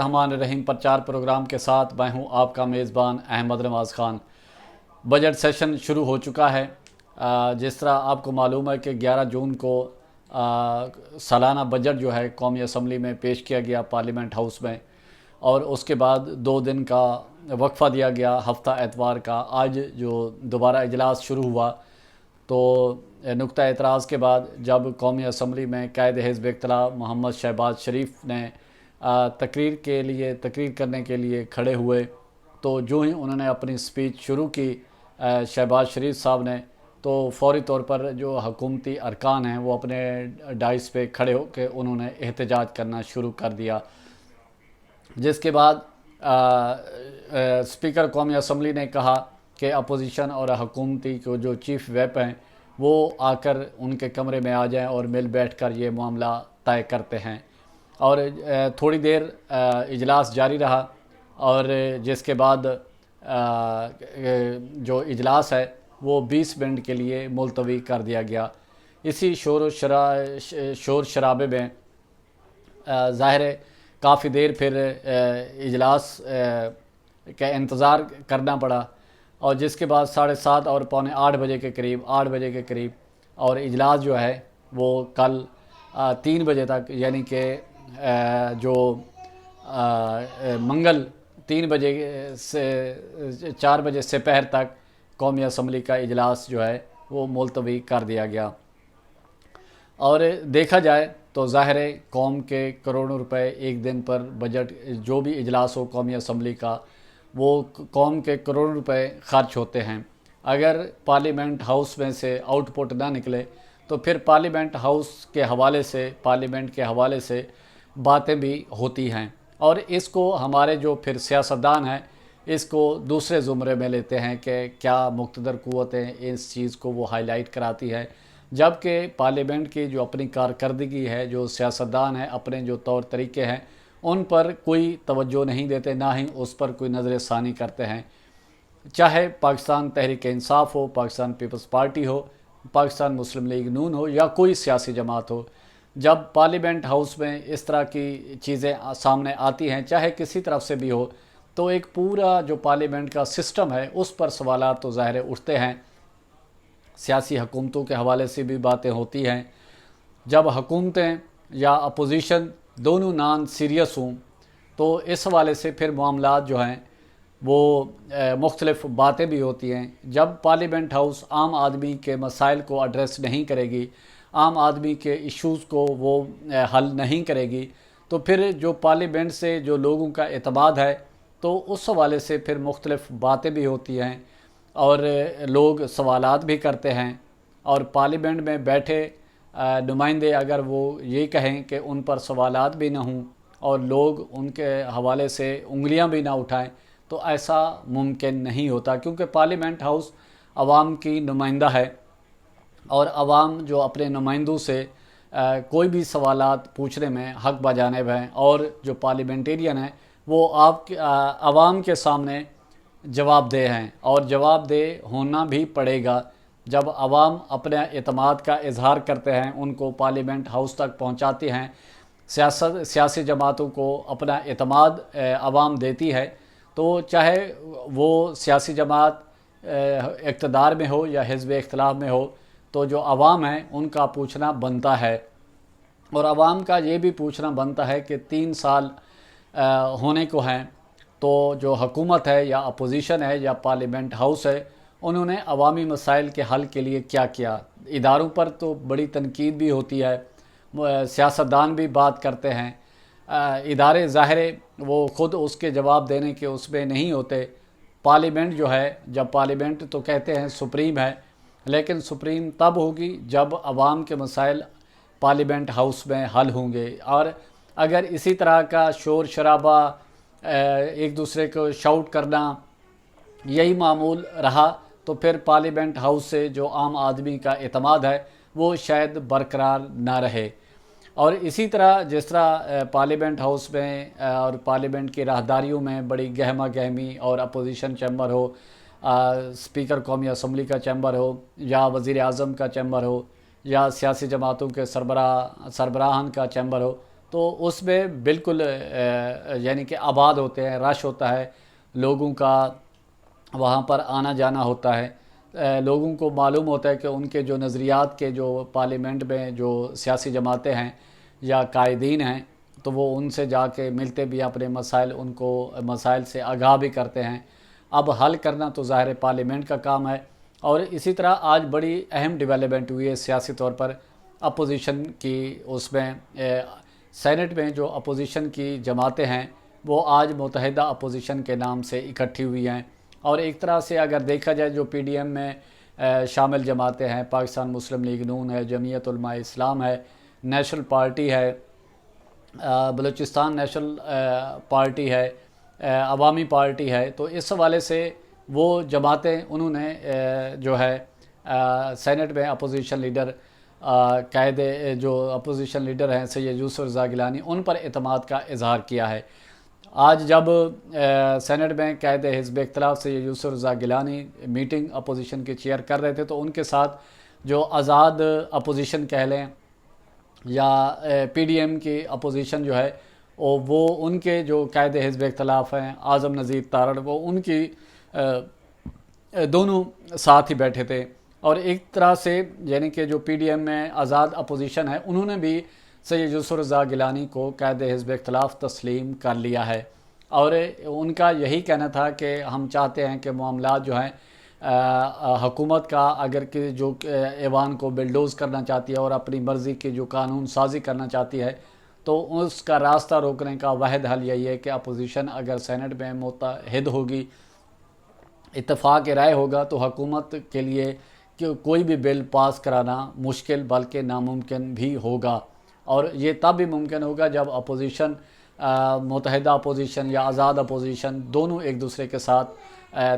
रहमान रहीम प्रचार प्रोग्राम के साथ मैं हूं आपका मेज़बान अहमद नवाज़ ख़ान। बजट सेशन शुरू हो चुका है। जिस तरह आपको मालूम है कि 11 जून को सालाना बजट जो है कौमी असम्बली में पेश किया गया पार्लियामेंट हाउस में, और उसके बाद 2 दिन का वक्फ़ा दिया गया हफ्ता एतवार का। आज जो दोबारा इजलास शुरू हुआ तो नुक्ता एतराज़ के बाद जब कौमी असम्बली में कायद हिज़्ब इख्तिलाफ मोहम्मद शहबाज शरीफ ने तकरीर करने के लिए खड़े हुए, तो जो ही उन्होंने अपनी स्पीच शुरू की शहबाज शरीफ साहब ने, तो फौरी तौर पर जो हुकूमती अरकान हैं वो अपने डाइस पे खड़े होकर उन्होंने एहतजाज करना शुरू कर दिया। जिसके बाद स्पीकर कौमी असम्बली ने कहा कि अपोजिशन और हुकूमती को जो चीफ व्हिप हैं वो आकर उनके कमरे में आ जाएं और मिल बैठ कर ये मामला तय करते हैं। और थोड़ी देर इजलास जारी रहा, और जिसके बाद जो इजलास है वो 20 मिनट के लिए मुलतवी कर दिया गया। इसी शोर शराबे में ज़ाहिर है काफ़ी देर फिर इजलास का इंतज़ार करना पड़ा, और जिसके बाद 7:30 और 7:45 बजे के करीब 8 बजे के करीब और इजलास जो है वो कल 3 बजे तक, यानी कि जो मंगल 3 बजे से 4 बजे से पहर तक कौमी असम्बली का इजलास जो है वो मुलतवी कर दिया गया। और देखा जाए तो ज़ाहिर है कौम के करोड़ों रुपए एक दिन पर बजट जो भी इजलास हो कौमी असम्बली का, वो कौम के करोड़ों रुपए खर्च होते हैं। अगर पार्लियामेंट हाउस में से आउटपुट ना निकले तो फिर पार्लियामेंट हाउस के हवाले से, पार्लियामेंट के हवाले से बातें भी होती हैं, और इसको हमारे जो फिर सियासतदान हैं इसको दूसरे ज़ुमरे में लेते हैं कि क्या मुक़्तदर क़ुव्वतें इस चीज़ को वो हाईलाइट कराती है, जबकि पार्लियामेंट की जो अपनी कारकर्दगी है, जो सियासतदान है अपने जो तौर तरीके हैं उन पर कोई तवज्जो नहीं देते, ना ही उस पर कोई नज़र षानी करते हैं। चाहे पाकिस्तान तहरीक इंसाफ हो, पाकिस्तान पीपल्स पार्टी हो, पाकिस्तान मुस्लिम लीग नून हो, या कोई सियासी जमात हो, जब पार्लियामेंट हाउस में इस तरह की चीज़ें सामने आती हैं चाहे किसी तरफ से भी हो, तो एक पूरा जो पार्लियामेंट का सिस्टम है उस पर सवाल तो ज़ाहिर उठते हैं। सियासी हुकूमतों के हवाले से भी बातें होती हैं। जब हुकूमतें या अपोजिशन दोनों नॉन सीरियस हों तो इस हवाले से फिर मामलात जो हैं वो मुख्तलिफ़ बातें भी होती हैं। जब पार्लियामेंट हाउस आम आदमी के मसाइल को एड्रेस नहीं करेगी, आम आदमी के इश्यूज़ को वो हल नहीं करेगी, तो फिर जो पार्लियामेंट से जो लोगों का एतमाद है तो उस हवाले से फिर मुख्तलिफ़ बातें भी होती हैं, और लोग सवालात भी करते हैं। और पार्लियामेंट में बैठे नुमाइंदे अगर वो ये कहें कि उन पर सवालात भी ना हों और लोग उनके हवाले से उंगलियां भी ना उठाएं, तो ऐसा मुमकिन नहीं होता, क्योंकि पार्लियामेंट हाउस आवाम की नुमाइंदा है, और आवाम जो अपने नुमाइंदों से कोई भी सवालात पूछने में हक़ बजानिब हैं, और जो पार्लियामेंटेरियन हैं वो आवाम के सामने जवाबदेह हैं, और जवाबदेह होना भी पड़ेगा। जब आवाम अपने एतमाद का इजहार करते हैं, उनको पार्लियामेंट हाउस तक पहुंचाते हैं, सियासी जमातों को अपना एतमाद आवाम देती है, तो चाहे वो सियासी जमात इक़्तिदार में हो या हिज़्ब इख्तिलाफ में हो, तो जो आवाम है उनका पूछना बनता है। और आवाम का ये भी पूछना बनता है कि 3 साल होने को हैं, तो जो हुकूमत है या अपोजिशन है या पार्लियामेंट हाउस है, उन्होंने अवामी मसाइल के हल के लिए क्या किया। इदारों पर तो बड़ी तनकीद भी होती है, सियासतदान भी बात करते हैं, इदारे ज़ाहिर वो ख़ुद उसके जवाब देने के उसमें नहीं होते। पार्लियामेंट जो है, जब पार्लियामेंट तो कहते हैं सुप्रीम है, लेकिन सुप्रीम तब होगी जब आवाम के मसाइल पार्लियामेंट हाउस में हल होंगे। और अगर इसी तरह का शोर शराबा, एक दूसरे को शाउट करना यही मामूल रहा, तो फिर पार्लियामेंट हाउस से जो आम आदमी का एतमाद है वो शायद बरकरार ना रहे। और इसी तरह जिस तरह पार्लियामेंट हाउस में और पार्लियामेंट की राहदारियों में बड़ी गहमा गहमी, और अपोजिशन चैम्बर हो, स्पीकर कौमी असम्बली का चैम्बर हो, या वज़ीर आज़म का चैम्बर हो, या सियासी जमातों के सरबराहान का चैम्बर हो, تو اس میں بالکل یعنی کہ آباد ہوتے ہیں، رش ہوتا ہے، لوگوں کا وہاں پر آنا جانا ہوتا ہے، لوگوں کو معلوم ہوتا ہے کہ ان کے جو نظریات کے جو پارلیمنٹ میں جو سیاسی جماعتیں ہیں یا قائدین ہیں، تو وہ ان سے جا کے ملتے بھی اپنے مسائل، ان کو مسائل سے آگاہ بھی کرتے ہیں۔ اب حل کرنا تو ظاہر پارلیمنٹ کا کام ہے۔ اور اسی طرح آج بڑی اہم ڈیولپمنٹ ہوئی ہے سیاسی طور پر، اپوزیشن کی اس میں سینٹ میں جو اپوزیشن کی جماعتیں ہیں وہ آج متحدہ اپوزیشن کے نام سے اکٹھی ہوئی ہیں۔ اور ایک طرح سے اگر دیکھا جائے جو پی ڈی ایم میں شامل جماعتیں ہیں، پاکستان مسلم لیگ نون ہے، جمعیت علماء اسلام ہے، نیشنل پارٹی ہے، بلوچستان نیشنل پارٹی ہے، عوامی پارٹی ہے، تو اس حوالے سے وہ جماعتیں انہوں نے جو ہے سینٹ میں اپوزیشن لیڈر قائد جو اپوزیشن لیڈر ہیں سید یوسف رضا گیلانی، ان پر اعتماد کا اظہار کیا ہے۔ آج جب سینٹ میں قائد حزب اختلاف سید یوسف رضا گیلانی میٹنگ اپوزیشن کی چیئر کر رہے تھے، تو ان کے ساتھ جو آزاد اپوزیشن کہہ لیں یا پی ڈی ایم کی اپوزیشن جو ہے، وہ ان کے جو قائد حزب اختلاف ہیں اعظم نذیر تارڑ، وہ ان کی دونوں ساتھ ہی بیٹھے تھے۔ اور ایک طرح سے یعنی کہ جو پی ڈی ایم میں آزاد اپوزیشن ہے، انہوں نے بھی سید یوسف رضا گیلانی کو قائد حزب اختلاف تسلیم کر لیا ہے۔ اور ان کا یہی کہنا تھا کہ ہم چاہتے ہیں کہ معاملات جو ہیں حکومت کا اگر کہ جو ایوان کو بلڈوز کرنا چاہتی ہے اور اپنی مرضی کی جو قانون سازی کرنا چاہتی ہے، تو اس کا راستہ روکنے کا واحد حل یہی ہے کہ اپوزیشن اگر سینٹ میں متحد ہوگی، اتفاق رائے ہوگا، تو حکومت کے لیے کہ کوئی بھی بل پاس کرانا مشکل بلکہ ناممکن بھی ہوگا۔ اور یہ تب بھی ممکن ہوگا جب اپوزیشن متحدہ اپوزیشن یا آزاد اپوزیشن دونوں ایک دوسرے کے ساتھ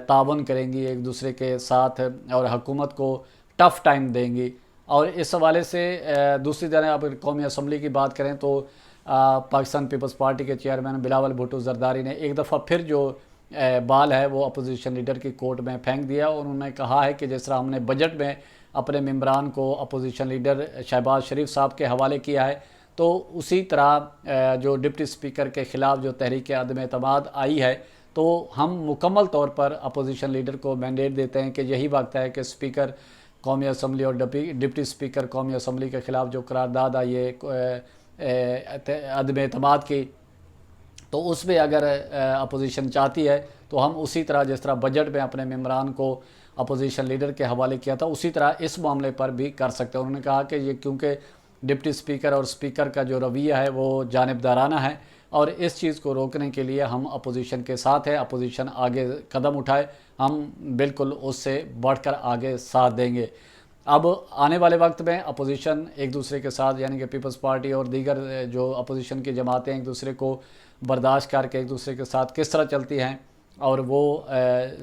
تعاون کریں گی، ایک دوسرے کے ساتھ، اور حکومت کو ٹف ٹائم دیں گی۔ اور اس حوالے سے دوسری طرح اگر قومی اسمبلی کی بات کریں تو پاکستان پیپلز پارٹی کے چیئرمین بلاول بھٹو زرداری نے ایک دفعہ پھر جو بال ہے وہ اپوزیشن لیڈر کی کورٹ میں پھینک دیا، اور انہوں نے کہا ہے کہ جس طرح ہم نے بجٹ میں اپنے ممبران کو اپوزیشن لیڈر شہباز شریف صاحب کے حوالے کیا ہے، تو اسی طرح جو ڈپٹی سپیکر کے خلاف جو تحریک عدم اعتماد آئی ہے، تو ہم مکمل طور پر اپوزیشن لیڈر کو مینڈیٹ دیتے ہیں کہ یہی وقت ہے کہ سپیکر قومی اسمبلی اور ڈپٹی سپیکر قومی اسمبلی کے خلاف جو قرارداد آئی ہے عدم اعتماد کی، تو اس میں اگر اپوزیشن چاہتی ہے تو ہم اسی طرح جس طرح بجٹ میں اپنے ممبران کو اپوزیشن لیڈر کے حوالے کیا تھا، اسی طرح اس معاملے پر بھی کر سکتے ہیں۔ انہوں نے کہا کہ یہ کیونکہ ڈپٹی سپیکر اور سپیکر کا جو رویہ ہے وہ جانبدارانہ ہے، اور اس چیز کو روکنے کے لیے ہم اپوزیشن کے ساتھ ہیں، اپوزیشن آگے قدم اٹھائے، ہم بالکل اس سے بڑھ کر آگے ساتھ دیں گے۔ اب آنے والے وقت میں اپوزیشن ایک دوسرے کے ساتھ یعنی کہ پیپلز پارٹی اور دیگر جو اپوزیشن کی جماعتیں ایک دوسرے کو برداشت کر کے ایک دوسرے کے ساتھ کس طرح چلتی ہیں، اور وہ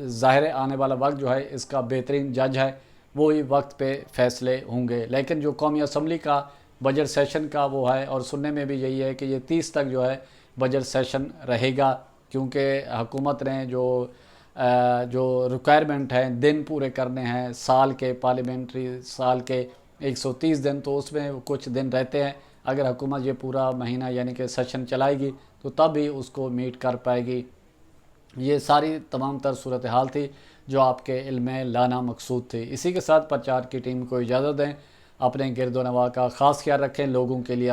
ظاہر آنے والا وقت جو ہے اس کا بہترین جج ہے، وہی وقت پہ فیصلے ہوں گے۔ لیکن جو قومی اسمبلی کا بجٹ سیشن کا وہ ہے، اور سننے میں بھی یہی ہے کہ یہ 30 تک جو ہے بجٹ سیشن رہے گا، کیونکہ حکومت نے جو ریکوائرمنٹ ہیں دن پورے کرنے ہیں سال کے، پارلیمنٹری سال کے 130 دن، تو اس میں کچھ دن رہتے ہیں۔ اگر حکومت یہ پورا مہینہ یعنی کہ سیشن چلائے گی تو تب ہی اس کو میٹ کر پائے گی۔ یہ ساری تمام تر صورتحال تھی جو آپ کے علم میں لانا مقصود تھی۔ اسی کے ساتھ پرچار کی ٹیم کو اجازت دیں، اپنے گرد و نواح کا خاص خیال رکھیں، لوگوں کے لیے